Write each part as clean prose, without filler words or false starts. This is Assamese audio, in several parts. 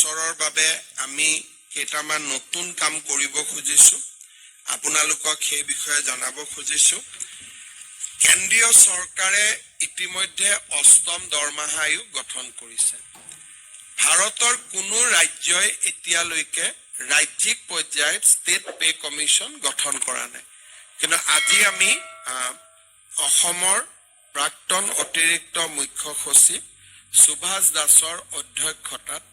বছৰৰ বাবে আমি কেইটামান নতুন কাম কৰিব খুজিছো আপোনালোকক সেই বিষয়ে জনাব খুজিছো কেন্দ্ৰীয় চৰকাৰে ইতিমধ্যে অষ্টম দৰমহা আয়োগ গঠন কৰিছে ভাৰতৰ কোনো ৰাজ্যই এতিয়ালৈকে ৰাজ্যিক পৰ্যায়ত ষ্টেট পে কমিশ্যন গঠন কৰা নাই কিন্তু আজি আমি অসমৰ প্ৰাক্তন অতিৰিক্ত মুখ্য সচিব সুভাষ দাসৰ অধ্যক্ষতাত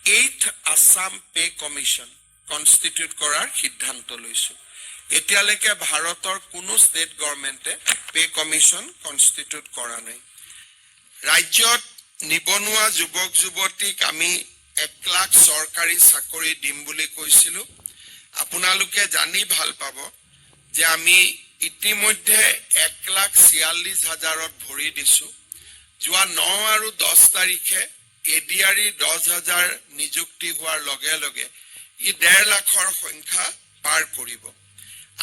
8th Assam Pay Commission constitute কৰাৰ সিদ্ধান্ত লৈছো এতিয়ালৈকে ভাৰতৰ কোনো ষ্টেট গভৰ্ণমেণ্টে পে কমিশ্যন কনষ্টিটিউট কৰা নাই ৰাজ্যত নিবনুৱা যুৱক যুৱতীক আমি 1 লাখ চৰকাৰী চাকৰি দিম বুলি কৈছিলো আপোনালোকে জানি ভাল পাব যে আমি ইতিমধ্যে 1,46,000ত ভৰি দিছো যোৱা 9 আৰু 10 তাৰিখে এডিআৰই 10,000 নিযুক্তি হোৱাৰ লগে লগে ই 1.5 লাখৰ সংখ্যা পাৰ কৰিব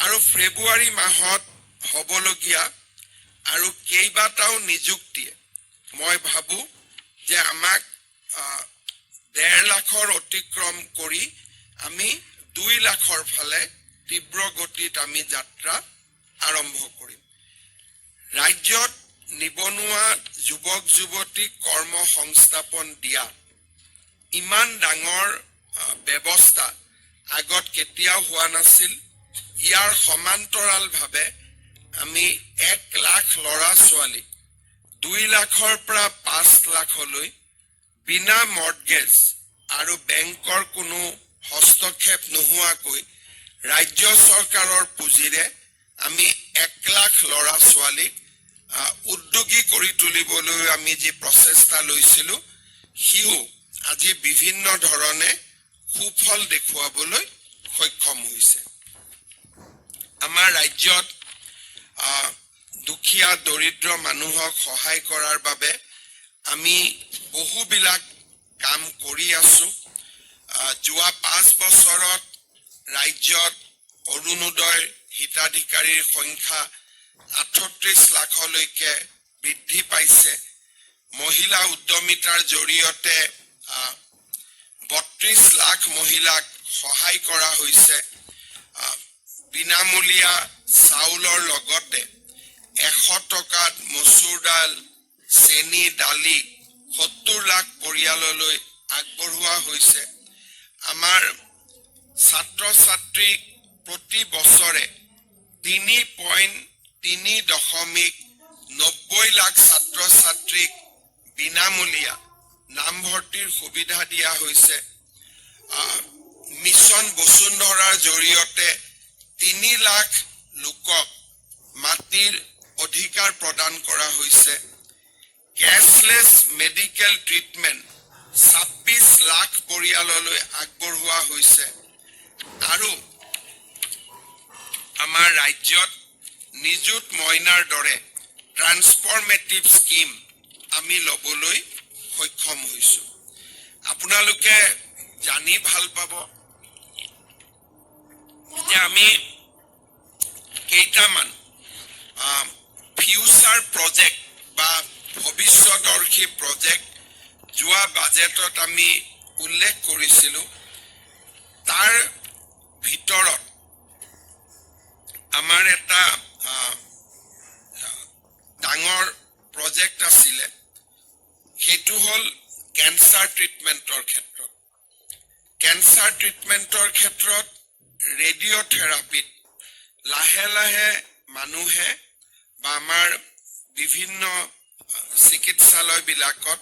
আৰু ফেব্ৰুৱাৰী মাহত হ'বলগীয়া আৰু কেইবাটাও নিযুক্তিয়ে মই ভাবো যে আমাক 1.5 লাখৰ অতিক্ৰম কৰি আমি 2 লাখৰ ফালে তীব্ৰ গতিত আমি যাত্ৰা আৰম্ভ কৰিম ৰাজ্যত নিবনুৱা যুৱক যুৱতীক কৰ্ম সংস্থাপন দিয়া ইমান ডাঙৰ ব্যৱস্থা আগত কেতিয়াও হোৱা নাছিল ইয়াৰ সমান্তৰালভাৱে আমি 1 লাখ ল'ৰা ছোৱালী 2 লাখৰ পৰা 5 লাখলৈ বিনা মৰ্টগেজ আৰু বেংকৰ কোনো হস্তক্ষেপ নোহোৱাকৈ ৰাজ্য চৰকাৰৰ পুঁজিৰে আমি 1 লাখ ল'ৰা ছোৱালীক উদ্যোগী কৰি তুলিবলৈ আমি যে প্ৰচেষ্টা লৈছিলো হিও আজি বিভিন্ন ধৰণে সুফল দেখুৱাবলৈ সক্ষম হৈছে আমাৰ ৰাজ্যত দুখীয়া দৰিদ্ৰ মানুহক সহায় কৰাৰ বাবে আমি বহুবিলাক কাম কৰি আছো যোৱা 5 বছৰত ৰাজ্যত অৰুণোদয় হিতাধিকাৰীৰ সংখ্যা 38 লাখলৈকে বৃদ্ধি পাইছে মহিলা উদ্যমিতাৰ জৰিয়তে 32 লাখ মহিলাক সহায় কৰা হৈছে বিনামূলীয়া চাউলৰ লগতে 100 টকাত মচুৰ দাল চেনি দালি 70 লাখ পৰিয়াললৈ আগবঢ়োৱা হৈছে আমাৰ ছাত্ৰ ছাত্ৰী প্ৰতি বছৰে 3.90 লাখ ছাত্ৰ ছাত্ৰীক বিনামূলীয়া নামভৰ্তিৰ সুবিধা দিয়া হৈছে মিছন বসুন্ধৰাৰ জৰিয়তে 3 লাখ লোকক মাটিৰ অধিকাৰ প্ৰদান কৰা হৈছে কেছলেছ মেডিকেল ট্ৰিটমেন্ট 26 লাখ পৰিয়াললৈ আগবঢ়োৱা হৈছে আৰু আমাৰ ৰাজ্যত নিযুত মইনাৰ দৰে ট্ৰান্সফৰ্মেটিভ স্কিম আমি লবলৈ সক্ষম হৈছো আপোনালোকে জানি ভাল পাব যে আমি কেইটামান ফিউচাৰ প্ৰজেক্ট বা ভৱিষ্যদৰ্শী প্ৰজেক্ট যোৱা বাজেটত আমি উল্লেখ কৰিছিলো তাৰ ভিতৰত আমাৰ এটা ডাঙৰ প্ৰজেক্ট আছিলে হেতু হল ক্যান্সাৰ ট্ৰিটমেন্টৰ ক্ষেত্ৰত ৰেডিঅ'থেৰাপিত লাহে লাহে মানুহে বা আমাৰ বিভিন্ন চিকিৎসালয় বিলাকত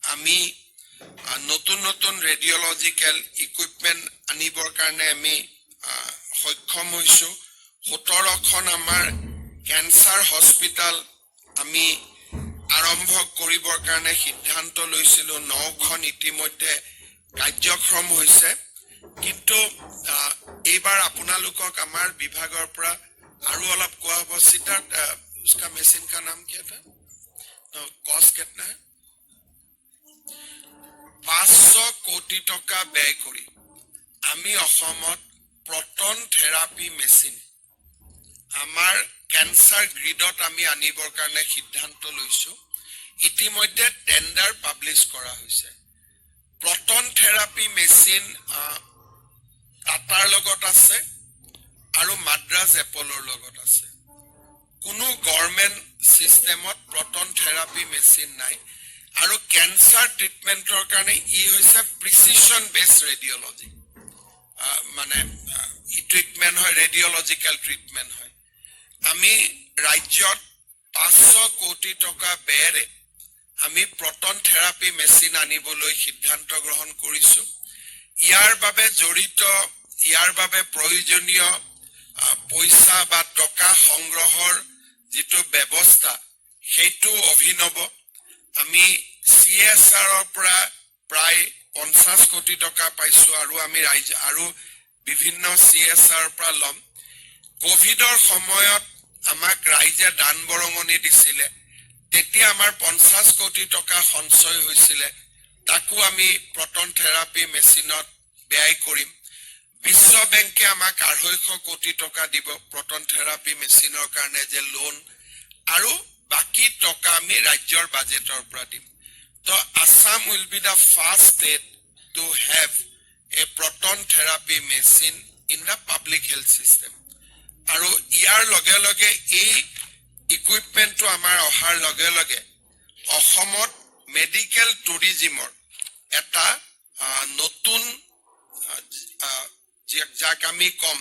আমি নতুন নতুন ৰেডিঅলজিক্যাল ইকুইপমেন্ট আনিবৰ কাৰণে আমি সক্ষম হৈছো 17খন আমাৰ ক্যান্সাৰ হস্পিটাল আমি আৰম্ভ কৰিবৰ কাৰণে সিদ্ধান্ত লৈছিলো 9খন ইতিমধ্যে কাৰ্যক্ৰম হৈছে কিন্তু এইবাৰ আপোনালোকক আমাৰ বিভাগৰ পৰা আৰু অলপ কোৱা হ'ব সিদ্ধাৰ্থ उसका मशीन का नाम क्या था तो कॉस्ट कितना है 500 কোটি টকা ব্যয় কৰি আমি অসমত proton therapy machine আমাৰ ক্যান্সাৰ গ্ৰিডত আমি আনিবৰ কাৰণে সিদ্ধান্ত লৈছো ইতিমধ্যে টেন্ডাৰ পাবলিশ কৰা হৈছে প্ৰটন থেৰাপি মেচিন টাটাৰ লগত আছে আৰু মাদ্ৰাজ এপলৰ লগত আছে কোনো গভৰ্নমেন্ট সিস্টেমত প্ৰটন থেৰাপি মেচিন নাই আৰু ক্যান্সাৰ ট্ৰিটমেন্টৰ কাৰণে ই হৈছে প্ৰিচিজন বেস ৰেডিঅলজি মানে ট্ৰিটমেন্ট হয় ৰেডিঅলজিক্যাল ট্ৰিটমেন্ট হয় আমি ৰাজ্যত 500 কোটি টকা ব্যয়েৰে আমি প্ৰটন থেৰাপি মেচিন আনিবলৈ সিদ্ধান্ত গ্ৰহণ কৰিছো ইয়াৰ বাবে প্ৰয়োজনীয় পইচা বা টকা সংগ্ৰহৰ যেটো ব্যৱস্থা হেতু অভিনৱ আমি CSR ৰ পৰা প্ৰায় 50 কোটি টকা পাইছো আৰু আমি ৰাজ্য আৰু বিভিন্ন CSR ৰ পৰা লম কোভিডৰ সময়ত আমাক ৰাইজে দান বৰঙণি দিছিলে তেতিয়া আমাৰ 50 কোটি টকা সঞ্চয় হৈছিল তাকো আমি প্ৰটন থেৰাপি মেচিনত ব্যয় কৰিম বিশ্ব বেংকে আমাক 250 কোটি টকা দিব প্ৰটন থেৰাপি মেচিনৰ কাৰণে যে লোন আৰু বাকি টকা আমি ৰাজ্যৰ বাজেটৰ পৰা দিম তো Assam will be the first state to have a proton therapy machine in the public health system আৰু ইয়াৰ লগে লগে এই ইকুইপমেন্টটো আমাৰ অহাৰ লগে লগে অসমত মেডিকেল টুৰিজমৰ এটা নতুন যাক আমি কম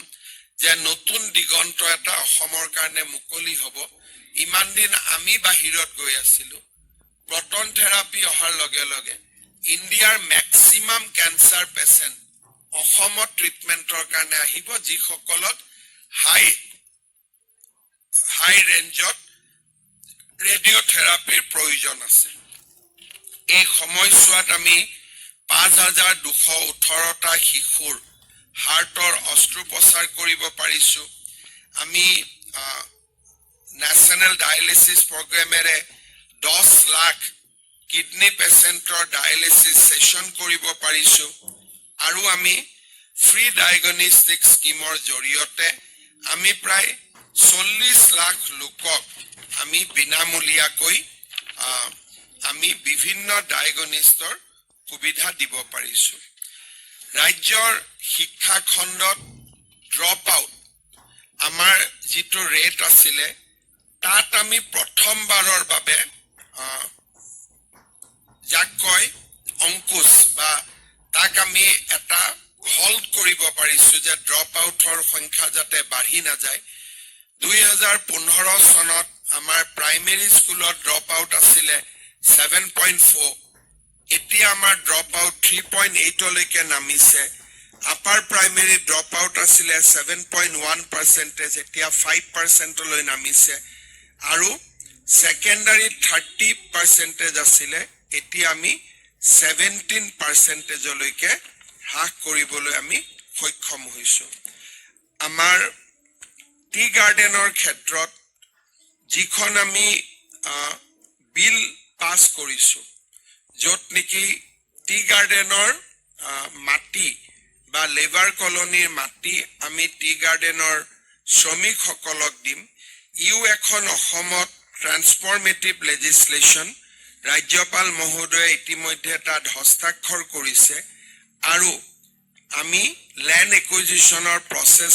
যে নতুন দিগন্ত এটা অসমৰ কাৰণে মুকলি হ'ব ইমান দিন আমি বাহিৰত গৈ আছিলো প্ৰটন থেৰাপি অহাৰ লগে লগে ইণ্ডিয়াৰ ম্যাক্সিমাম ক্যান্সাৰ পেশেন্ট অসমত ট্ৰিটমেন্টৰ কাৰণে আহিব যিসকলক হাই ৰেঞ্জত ৰেডিঅথেৰাপিৰ প্ৰয়োজন আছে এই সময়ছোৱাত আমি 5218টা শিশুৰ হাৰ্টৰ অস্ত্ৰোপচাৰ কৰিব পাৰিছো আমি ন্যাশনাল ডায়ালিসিস প্ৰগ্ৰামেৰে 10 লাখ কিডনি পেশেন্টৰ ডায়ালিসিস সেশন কৰিব পাৰিছো আৰু আমি ফ্ৰী ডায়াগনস্টিক স্কিমৰ জৰিয়তে আমি প্ৰায় 40 লাখ লোকক আমি বিনামূলীয়াকৈ আমি বিভিন্ন ডায়াগনিষ্টৰ সুবিধা দিব পাৰিছো ৰাজ্যৰ শিক্ষা খণ্ডত ড্ৰপ আউট আমাৰ যেটো ৰেট আছিল তাত আমি প্ৰথমবাৰৰ বাবে যাক কয় অংকুশ বা তাক আমি এটা হল্ড কৰিব পাৰিছো যে ড্ৰপ আউটৰ সংখ্যা যাতে বাঢ়ি না যায় 2015 সনত আমাৰ প্ৰাইমেৰী স্কুলত ড্ৰপ আউট আছিল 7.4 এতিয়া আমাৰ ড্ৰপ আউট 3.8 লৈকে নামিছে আপাৰ প্ৰাইমেৰী ড্ৰপ আউট আছিল 7.1% এতিয়া 5% লৈ নামিছে আৰু সেকেন্ডাৰী 30% আছিল এতিয়া আমি 17% লৈকে হ্ৰাস কৰিবলৈ আমি সক্ষম হৈছো আমাৰ টি গাৰ্ডেনৰ ক্ষেত্ৰত যিখন আমি বিল পাস কৰিছো যত নেকি টি গাৰ্ডেনৰ মাটি বা লেবাৰ কলনীৰ মাটি আমি টি গাৰ্ডেনৰ শ্ৰমিক সকলক দিম ইউ এখন অসমত ট্ৰান্সফৰমেটিভ লেজিসলেচন ৰাজ্যপাল মহোদয়ে ইতিমধ্যে তাত হস্তাক্ষৰ কৰিছে আৰু আমি ল্যান্ড একুইজিশনৰ প্ৰসেস